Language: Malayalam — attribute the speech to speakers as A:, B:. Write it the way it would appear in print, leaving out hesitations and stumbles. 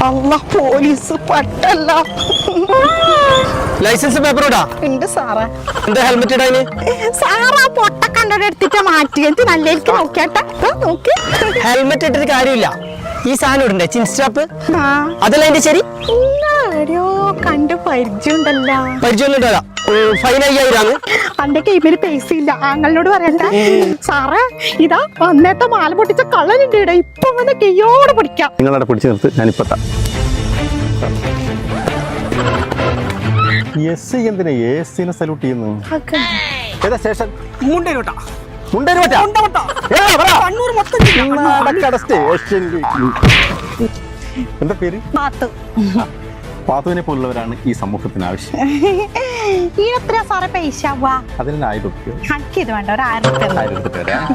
A: അല്ല പോലീസ് പട്ടല്ല.
B: ലൈസൻസ് പേപ്പർ ഇടാ
A: ഉണ്ട് സാറേ.
B: എന്താ ഹെൽമെറ്റ് ഇടാന്?
A: സാറാ പൊട്ട കണ്ടെടുത്തിട്ട് മാറ്റി എന്ത് നല്ലേക്ക് നോക്കിയാട്ടെ നോക്കി.
B: ഹെൽമെറ്റ് ഇട്ടിട്ട് കാര്യമില്ല. ഈ സാധനം ഇടണ്ടേ ചിൻസ്റ്റാപ്പ്?
A: ആ
B: അതല്ല എന്റെ ശരി.
A: ആരോ കണ്ട് പരിചയമുണ്ടല്ലോ.
B: പരിചയമൊന്നും ഫൈൻ 5000
A: അന്റെ കൈമിൽ പൈസ ഇല്ല, ആങ്ങളോട് പറയണ്ട. സാറേ ഇതാ അന്നേത്തെ മാല പൊട്ടിച്ച കള്ളനുണ്ട് ഇവിടെ. ഇപ്പൊ വന്ന് കയ്യോടെ പിടിക്കാം.
C: നിങ്ങളവിടെ പിടിച്ചു നിർത്ത്, ഞാനിപ്പത്താ. എസ് എന്തിനാ എസിനെ സല്യൂട്ട് ചെയ്യുന്നു? ഏതാ സ്റ്റേഷൻ?
B: മുണ്ടേരോട്ടാ.
C: എന്താ പേര്?
A: പാത്തു.
C: പാത്തുവിനെ പോലുള്ളവരാണ് ഈ സമൂഹത്തിന് ആവശ്യം.
A: ഈ എത്ര സാറേ പൈസ?
C: അതിന് 1000 രൂപ.
A: എനിക്കിത് വേണ്ട, ഒരു 1000
C: 1000 എടുത്തിട്ട് വരാം.